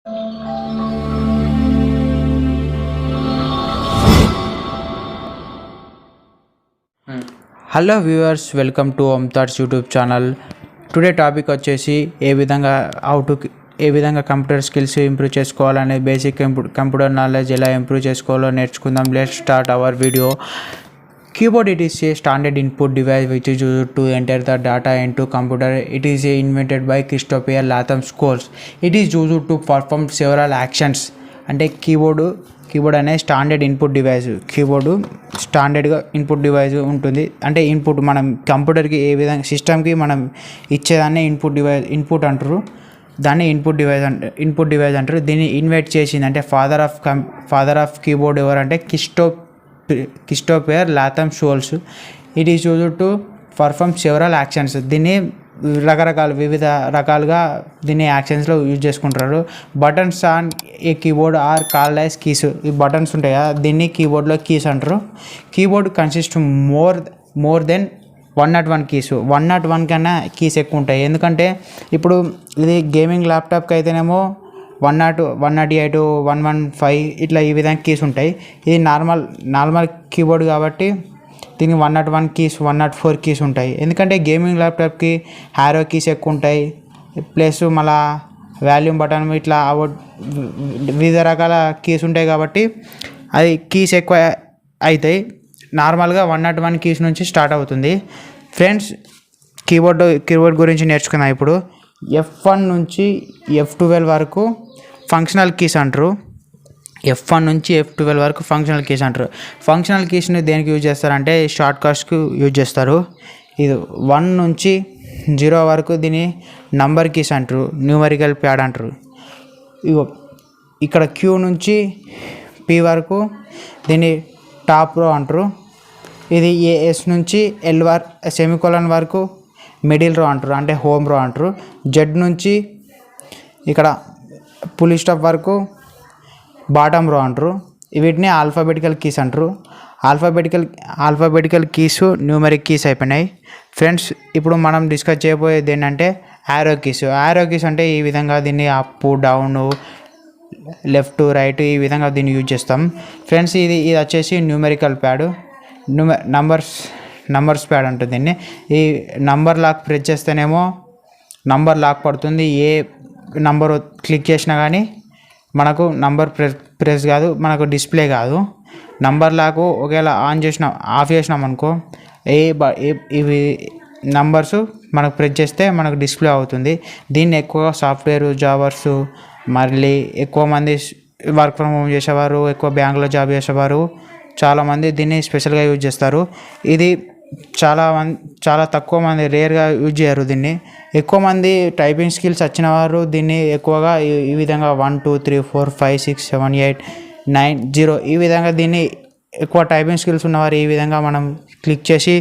Hello viewers, welcome two ohm thoughts YouTube channel. Today topic వచ్చేసి ఏ విధంగా computer skills improve చేసుకోవాలనే basic computer knowledge ఎలా improve చేసుకోవాలో నేర్చుకుందాం. Let's start our video. Keyboard, it is a standard input device which is used to enter the data into computer. It is invented by Christopher Latham Scholz. It is used to perform several actions. అంటే keyboard అనే standard input device. Keyboard స్టాండర్డ్గా input device ఉంటుంది. అంటే input మనం కంప్యూటర్కి ఏ విధంగా సిస్టమ్కి మనం ఇచ్చేదాన్ని ఇన్పుట్ అంటారు. దాన్ని ఇన్పుట్ డివైస్ అంటారు. దీన్ని ఇన్వెంట్ చేసింది అంటే ఫాదర్ ఆఫ్ కీబోర్డ్ ఎవరంటే Christopher Latham Sholes. It is used to perform several actions. దీన్ని వివిధ రకాలుగా దీన్ని యాక్షన్స్లో యూజ్ చేసుకుంటారు. Buttons on a keyboard are called as keys. ఈ బటన్స్ ఉంటాయి కదా, దీన్ని కీబోర్డ్లో కీస్ అంటారు. Keyboard consist more than 101 keys. 101 కన్నా కీస్ ఎక్కువ ఉంటాయి. ఎందుకంటే ఇప్పుడు ఇది గేమింగ్ ల్యాప్టాప్కి అయితేనేమో 108, 115 ఇట్లా ఈ విధంగా కీస్ ఉంటాయి. ఇది నార్మల్ కీబోర్డ్ కాబట్టి దీనికి 101 కీస్, 104 కీస్ ఉంటాయి. ఎందుకంటే గేమింగ్ ల్యాప్టాప్కి హ్యారో కీస్ ఎక్కువ ఉంటాయి, ప్లస్ మళ్ళా వాల్యూమ్ బటన్ ఇట్లా వివిధ రకాల కీస్ ఉంటాయి కాబట్టి అది కీస్ ఎక్కువ అవుతాయి. నార్మల్గా 101 కీస్ నుంచి స్టార్ట్ అవుతుంది. ఫ్రెండ్స్, కీబోర్డ్ గురించి నేర్చుకుందాం. ఇప్పుడు F1 నుంచి F12 వరకు ఫంక్షనల్ కీస్ అంటారు. F1 నుంచి F12 వరకు ఫంక్షనల్ కీస్ అంటారు. ఫంక్షనల్ కీస్ని దేనికి యూజ్ చేస్తారంటే షార్ట్ కట్స్కి యూజ్ చేస్తారు. ఇది 1 నుంచి 0 వరకు దీన్ని నంబర్ కీస్ అంటారు, న్యూమరికల్ ప్యాడ్ అంటారు. ఇక్కడ Q నుంచి P వరకు దీన్ని టాప్ రో అంటారు. ఇది S నుంచి L సెమికోలన్ వరకు మిడిల్ రో అంటారు, అంటే హోమ్ రో అంటారు. జెడ్ నుంచి ఇక్కడ పులి స్టాప్ వరకు బాటమ్ రో అంటారు. వీటిని ఆల్ఫాబెటికల్ కీస్ అంటారు. ఆల్ఫాబెటికల్ కీస్ న్యూమరిక్ కీస్ అయిపోయినాయి. ఫ్రెండ్స్, ఇప్పుడు మనం డిస్కస్ చేయబోయేది ఏంటంటే యారో కీస్. యారో కీస్ అంటే ఈ విధంగా దీన్ని అప్, డౌన్, లెఫ్ట్, రైట్ ఈ విధంగా దీన్ని యూజ్ చేస్తాం. ఫ్రెండ్స్, ఇది వచ్చేసి న్యూమరికల్ ప్యాడ్, నంబర్స్ ప్యాడ్ అంటుంది దీన్ని. ఈ నంబర్ లాక్ ప్రెస్ చేస్తేనేమో నంబర్ లాక్ పడుతుంది. ఏ నంబర్ క్లిక్ చేసినా కానీ మనకు నంబర్ ప్రెస్ కాదు, మనకు డిస్ప్లే కాదు. నంబర్ లాక్ ఒకవేళ ఆఫ్ చేసినాం అనుకో ఇవి నంబర్స్ మనకు ప్రెస్ చేస్తే మనకు డిస్ప్లే అవుతుంది. దీన్ని ఎక్కువ సాఫ్ట్వేర్ జాబర్స్, మళ్ళీ ఎక్కువ మంది వర్క్ ఫ్రమ్ హోమ్ చేసేవారు, ఎక్కువ బ్యాంకులో జాబ్ చేసేవారు చాలామంది దీన్ని స్పెషల్గా యూజ్ చేస్తారు. ఇది చాలా తక్కువ మంది రేర్గా యూజ్ చేయరు దీన్ని. ఎక్కువ మంది టైపింగ్ స్కిల్స్ వచ్చిన వారు దీన్ని ఎక్కువగా ఈ విధంగా 1 2 3 4 5 6 7 8 9 0 ఈ విధంగా దీన్ని ఎక్కువ టైపింగ్ స్కిల్స్ ఉన్నవారు ఈ విధంగా మనం క్లిక్ చేసి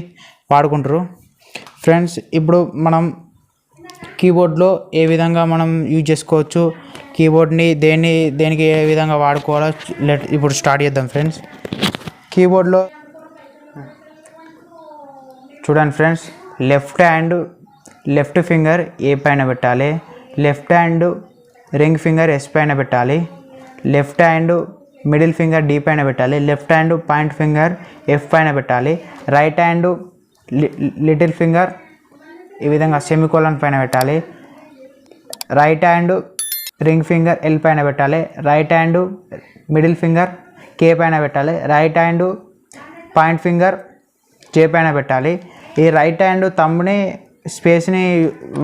వాడుకుంటారు. ఫ్రెండ్స్, ఇప్పుడు మనం కీబోర్డ్లో ఏ విధంగా మనం యూజ్ చేసుకోవచ్చు, కీబోర్డ్ని దేనికి ఏ విధంగా వాడుకోవాలో ఇప్పుడు స్టార్ట్ చేద్దాం. ఫ్రెండ్స్, కీబోర్డ్లో చూడండి ఫ్రెండ్స్, లెఫ్ట్ ఫింగర్ ఏ పైన పెట్టాలి, left hand ring finger S పైన పెట్టాలి, left hand middle finger D పైన పెట్టాలి, left hand point finger F పైన పెట్టాలి, రైట్ హ్యాండ్ లిటిల్ ఫింగర్ ఈ విధంగా సెమికోలన్ పైన పెట్టాలి, right hand ring finger L పైన పెట్టాలి, రైట్ హ్యాండ్ మిడిల్ ఫింగర్ కే పైన పెట్టాలి, రైట్ హ్యాండ్ పాయింట్ ఫింగర్ జే పైన పెట్టాలి. ఈ రైట్ హ్యాండ్ థంబ్ని స్పేస్ని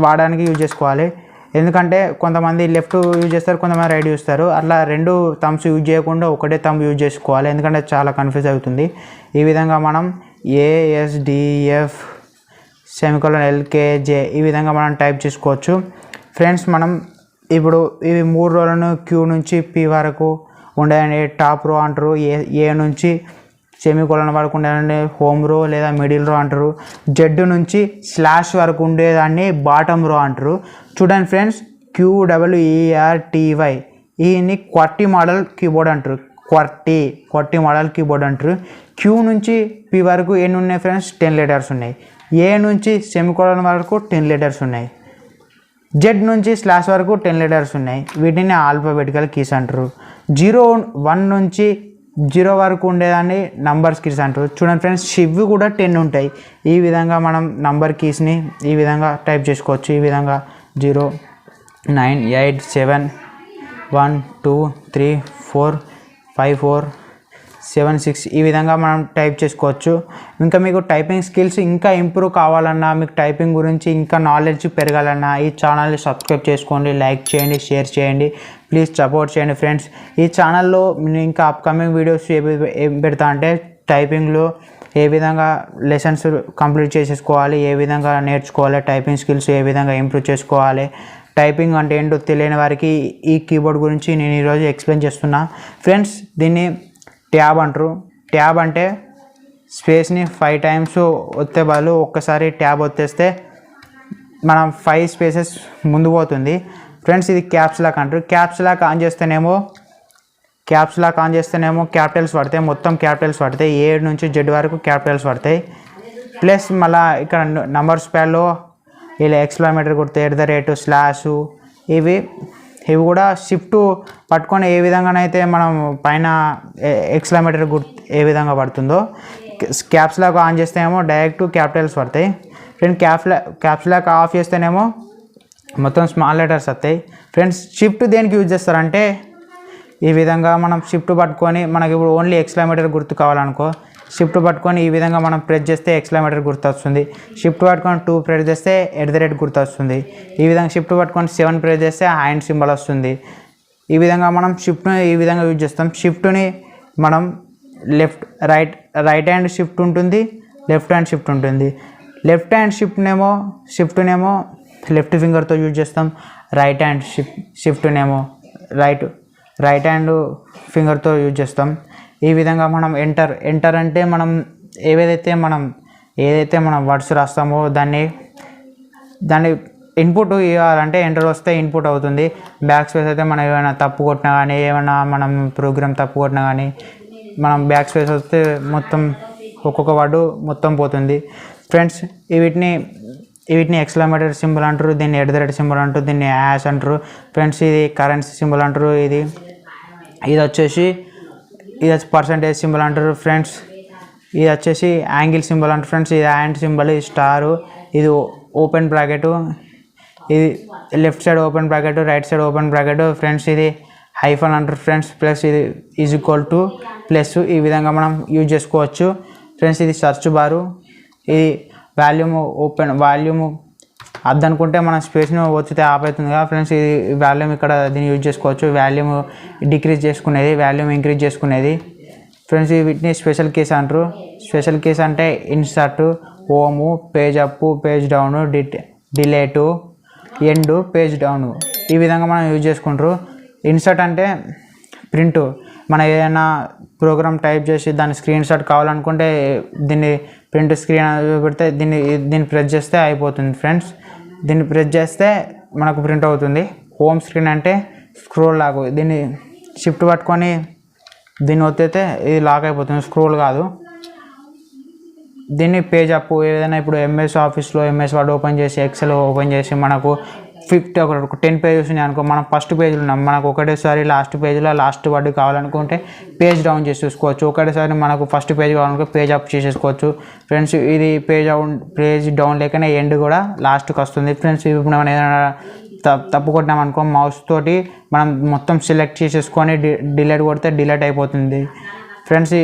వాడడానికి యూజ్ చేసుకోవాలి. ఎందుకంటే కొంతమంది లెఫ్ట్ యూజ్ చేస్తారు, కొంతమంది రైట్ చూస్తారు. అట్లా 2 థంబ్స్ యూజ్ చేయకుండా ఒకటే థంబ్ యూజ్ చేసుకోవాలి, ఎందుకంటే చాలా కన్ఫ్యూజ్ అవుతుంది. ఈ విధంగా మనం ASDF సెమికోలన్ LKJ ఈ విధంగా మనం టైప్ చేసుకోవచ్చు. ఫ్రెండ్స్, మనం ఇప్పుడు ఇవి 3 రోలను Q నుంచి P వరకు ఉండేది టాప్ రో అంటారు. ఏ నుంచి సెమికోలన్ వరకు ఉండేదాన్ని హోమ్ రో లేదా మిడిల్ రో అంటారు. జెడ్ నుంచి స్లాష్ వరకు ఉండేదాన్ని బాటమ్ రో అంటారు. చూడండి ఫ్రెండ్స్, QWERTY ఈని క్వర్టీ మోడల్ కీబోర్డ్ అంటారు. క్వర్టీ మోడల్ కీబోర్డ్ అంటారు. Q నుంచి P వరకు ఎన్ని ఉన్నాయి ఫ్రెండ్స్? 10 లెటర్స్ ఉన్నాయి. ఏ నుంచి సెమికోలన్ వరకు 10 లెటర్స్ ఉన్నాయి. జెడ్ నుంచి స్లాష్ వరకు 10 లెటర్స్ ఉన్నాయి, వీటిని ఆల్ఫాబెటికల్ కీస్ అంటారు. 1 నుంచి 0 వరకు ఉండేదాన్ని నంబర్స్ కీస్ అంటారు. చూడండి ఫ్రెండ్స్, ఇవి కూడా 10 ఉంటాయి. ఈ విధంగా మనం నంబర్ కీస్ని ఈ విధంగా టైప్ చేసుకోవచ్చు. ఈ విధంగా 0 9 8 7 1 2 3 4 5 4 7 6 ఈ విధంగా మనం టైప్ చేసుకోవచ్చు. ఇంకా మీకు టైపింగ్ స్కిల్స్ ఇంకా ఇంప్రూవ్ కావాలన్నా, మీకు టైపింగ్ గురించి ఇంకా నాలెడ్జ్ పెరగాలన్నా ఈ ఛానల్ని సబ్స్క్రైబ్ చేసుకోండి, లైక్ చేయండి, షేర్ చేయండి, ప్లీజ్ సపోర్ట్ చేయండి ఫ్రెండ్స్. ఈ ఛానల్లో నేను ఇంకా అప్కమింగ్ వీడియోస్ ఏం పెడతా అంటే టైపింగ్లో ఏ విధంగా లెసన్స్ కంప్లీట్ చేసేసుకోవాలి, ఏ విధంగా నేర్చుకోవాలి, టైపింగ్ స్కిల్స్ ఏ విధంగా ఇంప్రూవ్ చేసుకోవాలి, టైపింగ్ అంటే ఏంటో తెలియని వారికి ఈ కీబోర్డ్ గురించి నేను ఈరోజు ఎక్స్ప్లెయిన్ చేస్తున్నా ఫ్రెండ్స్. దీన్ని ట్యాబ్ అంటారు. ట్యాబ్ అంటే స్పేస్ని 5 టైమ్స్ ఒత్తే బదులు ఒక్కసారి ట్యాబ్ ఒత్తేస్తే మనం 5 స్పేసెస్ ముందు పోతుంది ఫ్రెండ్స్. ఇది క్యాప్స్ లాక్ అంటారు. క్యాప్స్ లాక్ ఆన్ చేస్తేనేమో క్యాపిటల్స్ పడతాయి, మొత్తం క్యాపిటల్స్ పడతాయి. A నుంచి Z వరకు క్యాపిటల్స్ పడతాయి. ప్లస్ మళ్ళీ ఇక్కడ నంబర్స్ ప్యాడ్లో ఇలా ఎక్స్క్లమేటర్ గుర్తు, @ స్లాష్ ఇవి కూడా షిఫ్ట్ పట్టుకొని ఏ విధంగానైతే మనం పైన ఎక్స్క్లమేటర్ గుర్తు ఏ విధంగా పడుతుందో క్యాప్స్ లాక్ ఆన్ చేస్తేనేమో డైరెక్ట్ క్యాపిటల్స్ పడతాయి. ఫ్రెండ్ క్యాప్స్ లాక్ ఆఫ్ చేస్తేనేమో మొత్తం స్మాల్ లెటర్స్ వస్తాయి ఫ్రెండ్స్. షిఫ్ట్ దేనికి యూజ్ చేస్తారంటే ఈ విధంగా మనం షిఫ్ట్ పట్టుకొని మనకి ఇప్పుడు ఓన్లీ ఎక్స్క్లమేటర్ గుర్తు కావాలనుకో, షిఫ్ట్ పట్టుకొని ఈ విధంగా మనం ప్రెస్ చేస్తే ఎక్స్క్లమేటర్ గుర్తు వస్తుంది. షిఫ్ట్ పట్టుకొని 2 ప్రెస్ చేస్తే @ గుర్తు వస్తుంది. ఈ విధంగా షిఫ్ట్ పట్టుకొని 7 ప్రెస్ చేస్తే హ్యాండ్ సింబల్ వస్తుంది. ఈ విధంగా మనం షిఫ్ట్ని ఈ విధంగా యూజ్ చేస్తాం. షిఫ్ట్ని మనం రైట్ హ్యాండ్ షిఫ్ట్ ఉంటుంది, లెఫ్ట్ హ్యాండ్ షిఫ్ట్ ఉంటుంది. లెఫ్ట్ హ్యాండ్ షిఫ్ట్నేమో లెఫ్ట్ ఫింగర్తో యూజ్ చేస్తాం. రైట్ హ్యాండ్ షిఫ్ట్నేమో రైట్ హ్యాండ్ ఫింగర్తో యూజ్ చేస్తాం. ఈ విధంగా మనం ఎంటర్ అంటే మనం ఏదైతే మనం వర్డ్స్ రాస్తామో దాన్ని ఇన్పుట్ ఇవ్వాలంటే ఎంటర్ వస్తే ఇన్పుట్ అవుతుంది. బ్యాక్ స్పేస్ అయితే మనం ఏమైనా తప్పు కొట్టినా కానీ, ఏమైనా మనం ప్రోగ్రామ్ తప్పు కొట్టినా కానీ మనం బ్యాక్ స్పేస్ వస్తే మొత్తం ఒక్కొక్క వర్డు మొత్తం పోతుంది ఫ్రెండ్స్. వీటిని ఎక్స్క్లమేటర్ సింబల్ అంటారు, దీన్ని @ సింబల్ అంటారు, దీన్ని యాష్ అంటారు ఫ్రెండ్స్. ఇది కరెన్సీ సింబల్ అంటారు. ఇది వచ్చేసి పర్సంటేజ్ సింబల్ అంటారు ఫ్రెండ్స్. ఇది వచ్చేసి యాంగిల్ సింబల్ అంటారు ఫ్రెండ్స్. ఇది హ్యాండ్ సింబల్, ఇది స్టారు, ఇది ఓపెన్ బ్రాకెట్, ఇది left side open bracket, right side open bracket friends. ఇది హైఫన్ అంటారు ఫ్రెండ్స్. ప్లస్ ఇది = ప్లస్. ఈ విధంగా మనం యూజ్ చేసుకోవచ్చు ఫ్రెండ్స్. ఇది సర్చ్ బారు, ఇది వాల్యూమ్ అద్దనుకుంటే మనం స్పేస్ను వచ్చితే ఆఫ్ అవుతుంది కదా ఫ్రెండ్స్. ఇది వాల్యూమ్ ఇక్కడ దీన్ని యూజ్ చేసుకోవచ్చు. వాల్యూమ్ డిక్రీజ్ చేసుకునేది, వాల్యూమ్ ఇంక్రీజ్ చేసుకునేది ఫ్రెండ్స్. వీటిని స్పెషల్ కీస్ అంటారు. స్పెషల్ కీస్ అంటే insert, home, page up, page down, delete, end, page down ఈ విధంగా మనం యూజ్ చేసుకుంటారు. ఇన్సర్ట్ అంటే ప్రింట్, మనం ఏదైనా ప్రోగ్రామ్ టైప్ చేసి దాని స్క్రీన్ షాట్ కావాలనుకుంటే దీన్ని ప్రింట్ స్క్రీన్ పెడితే దీన్ని ప్రెస్ చేస్తే అయిపోతుంది ఫ్రెండ్స్. దీన్ని ప్రెస్ చేస్తే మనకు ప్రింట్ అవుతుంది. హోమ్ స్క్రీన్ అంటే స్క్రోల్ లాగ్, దీన్ని షిఫ్ట్ పట్టుకొని దీన్ని ఒత్తితే ఇది లాక్ అయిపోతుంది, స్క్రోల్ కాదు. దీన్ని పేజ్ అప్, ఏదైనా ఇప్పుడు MS ఆఫీస్లో MS వర్డ్ ఓపెన్ చేసి, ఎక్సెల్ ఓపెన్ చేసి మనకు 10 పేజెస్ ఉన్నాయి అనుకో, మనం ఫస్ట్ పేజ్లో ఉన్నాం, మనకు ఒకటేసారి లాస్ట్ పేజ్లో లాస్ట్ వర్డ్ కావాలనుకుంటే పేజ్ డౌన్ చేసి చూసుకోవచ్చు. ఒకటేసారి మనకు ఫస్ట్ పేజ్ కావాలనుకో పేజ్ అప్ చేసేసుకోవచ్చు ఫ్రెండ్స్. ఇది పేజ్ డౌన్ లేకనే ఎండ్ కూడా లాస్ట్కి వస్తుంది ఫ్రెండ్స్. ఇప్పుడు మనం ఏదైనా తప్పు కొట్టినామనుకో మౌస్ తోటి మనం మొత్తం సెలెక్ట్ చేసేసుకొని డిలీట్ కొడితే డిలీట్ అయిపోతుంది ఫ్రెండ్స్.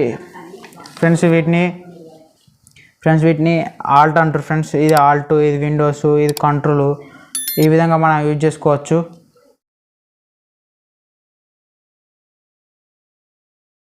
వీటిని ఆల్ట్ అంటారు ఫ్రెండ్స్. ఇది ఆల్ట్, ఇది విండోస్, ఇది కంట్రోల్. ఈ విధంగా మనం యూజ్ చేసుకోవచ్చు.